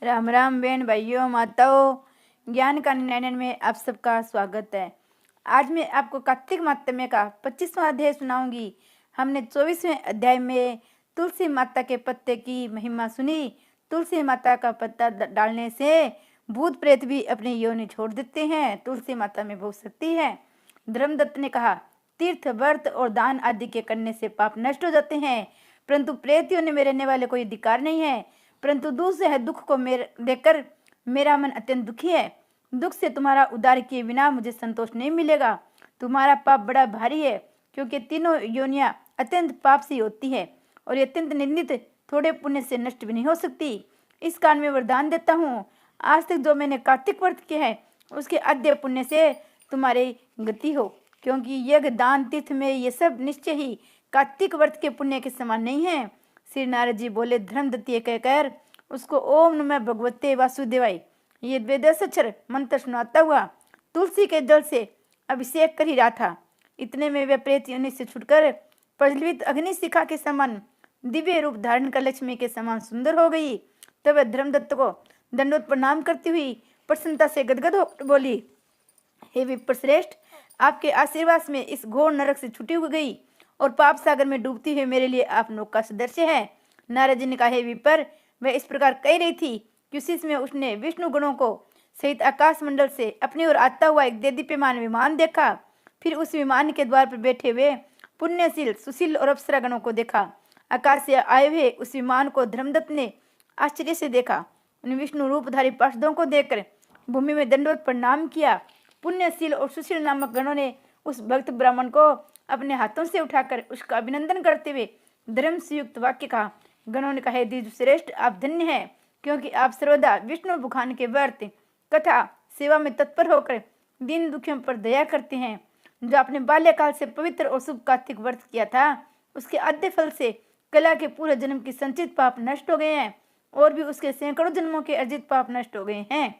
राम राम बहन भाइयों माताओं, ज्ञान का निनयन में आप सबका स्वागत है। आज मैं आपको कार्तिक मातम्य का 25वां अध्याय सुनाऊंगी। हमने 24वें अध्याय में तुलसी माता के पत्ते की महिमा सुनी। तुलसी माता का पत्ता डालने से भूत प्रेत भी अपनी योनि छोड़ देते हैं। तुलसी माता में बहुत शक्ति है। धर्मदत्त ने कहा, तीर्थ व्रत और दान आदि के करने से पाप नष्ट हो जाते हैं, परंतु प्रेत योनि में रहने वाले कोई अधिकार नहीं है। परंतु दूसरे दुख को देखकर मेरा मन अत्यंत दुखी है। दुख से तुम्हारा उद्धार किए बिना मुझे संतोष नहीं मिलेगा। तुम्हारा पाप बड़ा भारी है, क्योंकि तीनों योनियां अत्यंत पाप से होती है और ये अत्यंत निंदित थोड़े पुण्य से नष्ट भी नहीं हो सकती। इस कारण में वरदान देता हूँ, आज तक जो मैंने कार्तिक व्रत किया है उसके आद्य पुण्य से तुम्हारी गति हो, क्योंकि यज्ञ दान तीर्थ में ये सब निश्चय ही कार्तिक व्रत के पुण्य के समान नहीं है। श्री नारद जी बोले, धर्मदत्त कहकर उसको ओम नमः भगवते वासुदेवाय ये वेदस्वर मंत्र सुनाता हुआ तुलसी के जल से अभिषेक कर ही रहा था। इतने में वे प्रेत योनि से छुटकर प्रज्वलित अग्नि शिखा के समान दिव्य रूप धारण कर लक्ष्मी के समान सुंदर हो गई। तब वह धर्मदत्त को दंडवत प्रणाम करती हुई प्रसन्नता से गदगद होकर बोली, हे विप्र श्रेष्ठ, आपके आशीर्वाद में इस घोर नरक से छुटी हुई गई और पाप सागर में डूबती हुई मेरे लिए आप नौका सदृश्य है। नारद जी ने कहा, हे विप्र, वह इस प्रकार कह रही थी कि उसी समय उसने विष्णु गणों को सहित आकाश मंडल से अपनी ओर आता हुआ एक देदीप्यमान विमान देखा। फिर उस विमान के द्वार पर बैठे हुए पुण्यशील सुशील और अप्सरा गणों को देखा। आकाश से आए हुए उस विमान को धर्मदत्त ने आश्चर्य से देखा। उन विष्णु रूपधारी पार्षदों को देखकर भूमि में दंडवत प्रणाम किया। पुण्यशील और सुशील नामक गणों ने उस भक्त ब्राह्मण को अपने हाथों से उठाकर उसका अभिनंदन करते हुए धर्म से युक्त वाक्य कहा। गणों ने कहा, द्विज श्रेष्ठ, आप धन्य हैं, क्योंकि आप सर्वदा विष्णु भगवान के व्रत कथा सेवा में तत्पर होकर दीन दुखियों पर दया करते हैं। जो आपने बाल्यकाल से पवित्र और शुभ कार्तिक व्रत किया था, उसके आद्य फल से कला के पूरे जन्म की संचित पाप नष्ट हो गए हैं और भी उसके सैकड़ों जन्मों के अर्जित पाप नष्ट हो गए हैं।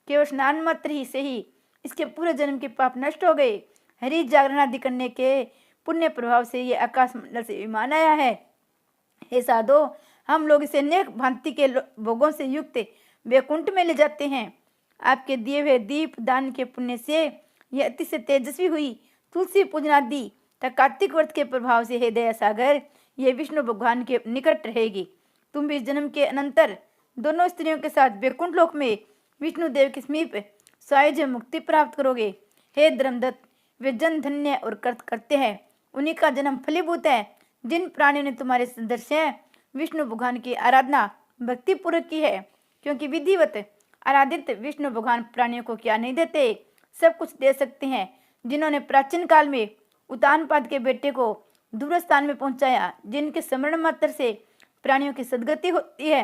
केवल स्नान मात्र ही से ही इसके पूरे जन्म के पाप नष्ट हो गए। हरि जागरण आदि करने के पुण्य प्रभाव से ये आकाश मंडल से विमान आया है। हे साधो, हम लोग इसे नेक भांति के भोगों से युक्त वैकुंठ में ले जाते हैं। आपके दिए हुए दीप दान के पुण्य से यह अति से तेजस्वी हुई तुलसी पूजनादि तथा कार्तिक व्रत के प्रभाव से, हे दया सागर, ये विष्णु भगवान के निकट रहेगी। तुम भी इस जन्म के अनंतर दोनों स्त्रियों के साथ वैकुंठ लोक में विष्णु देव के समीप सायुज्य मुक्ति प्राप्त करोगे। हे धर्मदत्त, वे जन धन्य और कर्त करते हैं, उन्हीं का जन्म फलीभूत है। जिन प्राणियों ने तुम्हारे सदृश्य विष्णु भगवान की आराधना भक्ति पूर्वक की है, क्योंकि विधिवत आराधित विष्णु भगवान प्राणियों को क्या नहीं देते, सब कुछ दे सकते हैं। जिन्होंने प्राचीन काल में उतानपाद के बेटे को दूर स्थान में पहुंचाया, जिनके स्मरण मात्र से प्राणियों की सदगति होती है।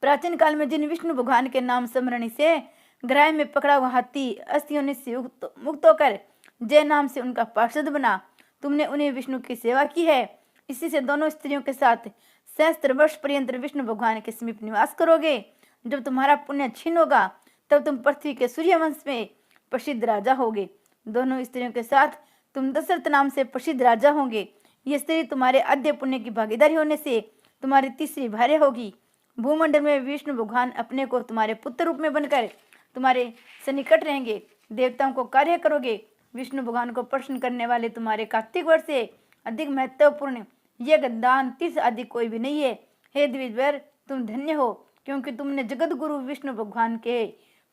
प्राचीन काल में जिन विष्णु भगवान के नाम स्मरण से ग्राह में पकड़ा हुआ हाथी अस्थियों से मुक्त होकर जय नाम से उनका पार्षद बना, तुमने उन्हें विष्णु की सेवा की है। इसी से दोनों स्त्रियों के साथ सहस्त्र वर्ष पर्यंत विष्णु भगवान के समीप निवास करोगे। जब तुम्हारा पुण्य क्षीण होगा, तब तुम पृथ्वी के सूर्यवंश में प्रसिद्ध राजा होगे। दोनों स्त्रियों के साथ तुम दशरथ नाम से प्रसिद्ध राजा होंगे। ये स्त्री तुम्हारे आद्य पुण्य की भागीदारी होने से तुम्हारी तीसरी भार्य होगी। भूमंडल में विष्णु भगवान अपने को तुम्हारे पुत्र रूप में बनकर तुम्हारे सन्निकट रहेंगे। देवताओं को कार्य करोगे। विष्णु भगवान को प्रसन्न करने वाले तुम्हारे कार्तिक व्रत से अधिक महत्वपूर्ण यज्ञ दान तीर्थ आदि कोई भी नहीं है। हे द्विजवर, तुम धन्य हो, क्योंकि तुमने जगत गुरु विष्णु भगवान के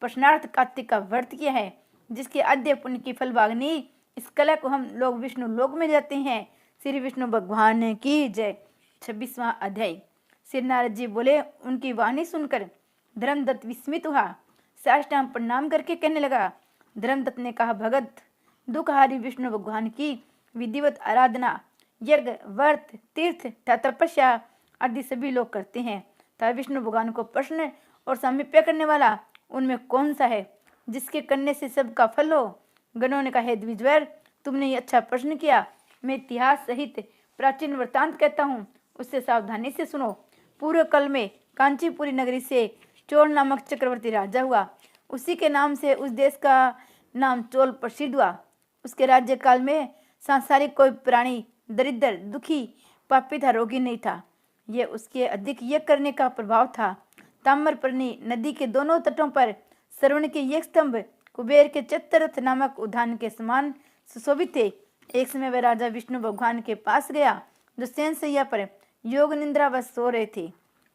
प्रश्नार्थ कार्तिक का व्रत किया है, जिसके आद्य पुण्य की फलभागिनी इस कला को हम लोग विष्णु लोक में जाते हैं। श्री विष्णु भगवान की जय। 26वां अध्याय। श्री नारद जी बोले, उनकी वाणी सुनकर धर्मदत्त विस्मित हुआ। साष्टांग प्रणाम करके कहने लगा। धर्मदत्त ने कहा, भगत, दुखहारी विष्णु भगवान की विधिवत आराधना यज्ञ व्रत तीर्थ तथा तपस्या आदि सभी लोग करते हैं, तथा विष्णु भगवान को प्रश्न और सामीप्य करने वाला उनमें कौन सा है जिसके करने से सबका फल हो। गणों ने कहा, हे द्विजवर, तुमने ये अच्छा प्रश्न किया। मैं इतिहास सहित प्राचीन वृत्तांत कहता हूँ, उससे सावधानी से सुनो। पूर्व काल में कांचीपुरी नगरी से चोल नामक चक्रवर्ती राजा हुआ। उसी के नाम से उस देश का नाम चोल प्रसिद्ध हुआ। उसके राज्यकाल में सांसारिक कोई प्राणी दरिद्र दुखी पापी था, रोगी नहीं था। यह उसके अधिक यज्ञ करने का प्रभाव था, ताम्रपर्णी नदी के दोनों तटों पर श्रवण के एक स्तंभ कुबेर के चित्ररथ नामक उद्यान के समान सुशोभित थे। एक समय वह राजा विष्णु भगवान के पास गया जो शयन सैया पर योग निंद्रावश सो रहे थे।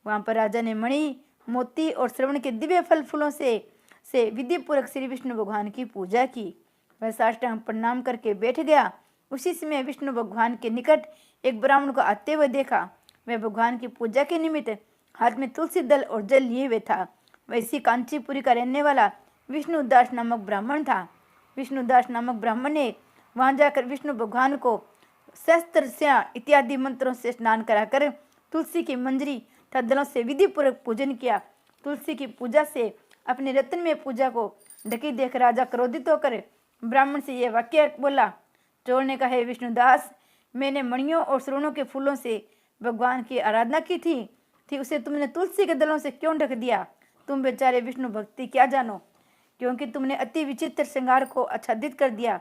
वहां पर राजा ने मणि, मोती और श्रवण के दिव्य फल फूलों से विधि पूर्वक श्री विष्णु भगवान की पूजा की। वह साष्टांग प्रणाम करके बैठ गया। उसी समय विष्णु भगवान के निकट एक ब्राह्मण को आते हुए देखा। वह भगवान की पूजा के निमित्त हाथ में तुलसी दल और जल लिए हुए था। वह इसी कांचीपुरी का रहने वाला विष्णुदास नामक ब्राह्मण था। विष्णुदास नामक ब्राह्मण ने वहां जाकर विष्णु भगवान को शस्त्र इत्यादि मंत्रों से स्नान कराकर तुलसी की मंजरी तथा दलों से विधि पूर्वक पूजन किया। तुलसी की पूजा से अपने रत्न में पूजा को ढकी देख राजा क्रोधित होकर ब्राह्मण से यह वाक्य बोला। चोर ने कहा, विष्णुदास, मैंने मणियों और श्रवणों के फूलों से भगवान की आराधना की थी उसे तुमने तुलसी के दलों से क्यों ढक दिया? तुम बेचारे विष्णु भक्ति क्या जानो, क्योंकि तुमने अति विचित्र श्रृंगार को आच्छादित कर दिया।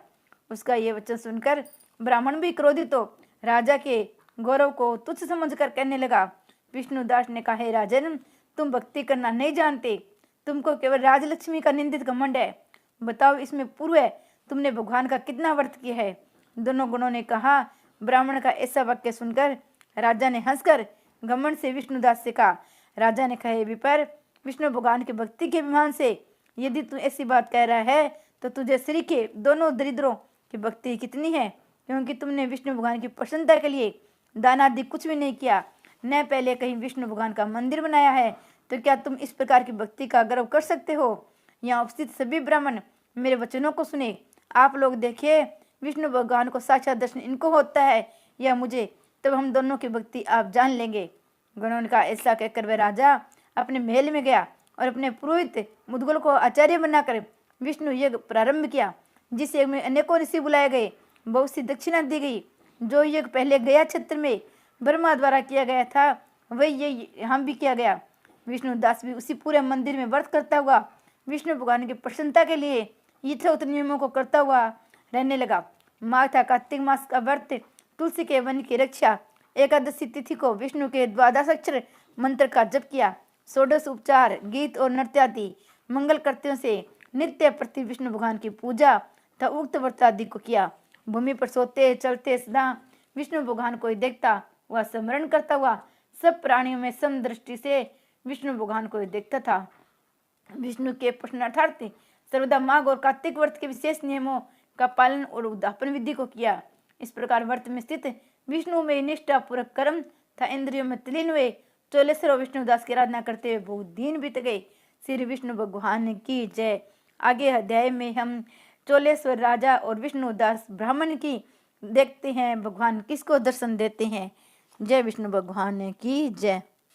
उसका यह वचन सुनकर ब्राह्मण भी क्रोधित हो राजा के गौरव को तुच्छ समझकर कहने लगा। विष्णुदास ने कहा, राजन, तुम भक्ति करना नहीं जानते, तुमको केवल राजलक्ष्मी का निंदित घमंड है। बताओ, इसमें पूर्व तुमने भगवान का कितना व्रत किया है? दोनों गुणों ने कहा। ब्राह्मण का ऐसा वाक्य सुनकर राजा ने हंसकर घमंड से विष्णुदास से कहा। राजा ने कहा, विपर, विष्णु भगवान की भक्ति के अभिमान से यदि तू ऐसी बात कह रहा है तो तुझे श्री के दोनों दरिद्रों की भक्ति कितनी है, क्योंकि तुमने विष्णु भगवान की प्रसन्नता के लिए दान आदि कुछ भी नहीं किया, न पहले कहीं विष्णु भगवान का मंदिर बनाया है, तो क्या तुम इस प्रकार की भक्ति का गर्व कर सकते हो? यहाँ उपस्थित सभी ब्राह्मण मेरे वचनों को सुने। आप लोग देखिए, विष्णु भगवान को साक्षात दर्शन इनको होता है या मुझे, तब हम दोनों की भक्ति आप जान लेंगे। गणों का ऐसा कहकर वह राजा अपने महल में गया और अपने पुरोहित मुदगल को आचार्य बनाकर विष्णु यज्ञ प्रारंभ किया। जिस यज्ञ में अनेकों ऋषि बुलाए गए, बहुत सी दक्षिणा दी गई। जो यज्ञ पहले गया क्षेत्र में ब्रह्मा द्वारा किया गया था, वही यज्ञ यहाँ भी किया गया। विष्णुदास भी उसी पूरे मंदिर में व्रत करता हुआ विष्णु भगवान की प्रसन्नता के लिए यथोक्त नियमों को करता हुआ रहने लगा। माघ था कार्तिक मास का व्रत, तुलसी के वन की रक्षा। एकादशी तिथि को विष्णु के द्वादश अक्षर मंत्र का जप किया। षोडश उपचार, गीत और नृत्य आदि मंगल कृत्यों से नित्य प्रति विष्णु भगवान की पूजा तथा उक्त व्रत आदि को किया। भूमि पर सोते चलते सदा विष्णु भगवान को ही देखता हुआ स्मरण करता हुआ सब प्राणियों में समदृष्टि से विष्णु भगवान को ही देखता था। विष्णु के प्रश्नार्थार्थ सर्वदा माघ और कार्तिक व्रत के विशेष नियमों का पालन और उद्यापन विधि को किया। इस प्रकार व्रत में स्थित विष्णु में निष्ठा पूर्वक कर्म तथा इंद्रियों में तलीन हुए चोलेश्वर और विष्णुदास की आराधना करते हुए बहुत दिन बीत गए। श्री विष्णु भगवान की जय। आगे अध्याय में हम चोलेश्वर राजा और विष्णुदास ब्राह्मण की देखते हैं, भगवान किसको दर्शन देते हैं। जय विष्णु भगवान की जय।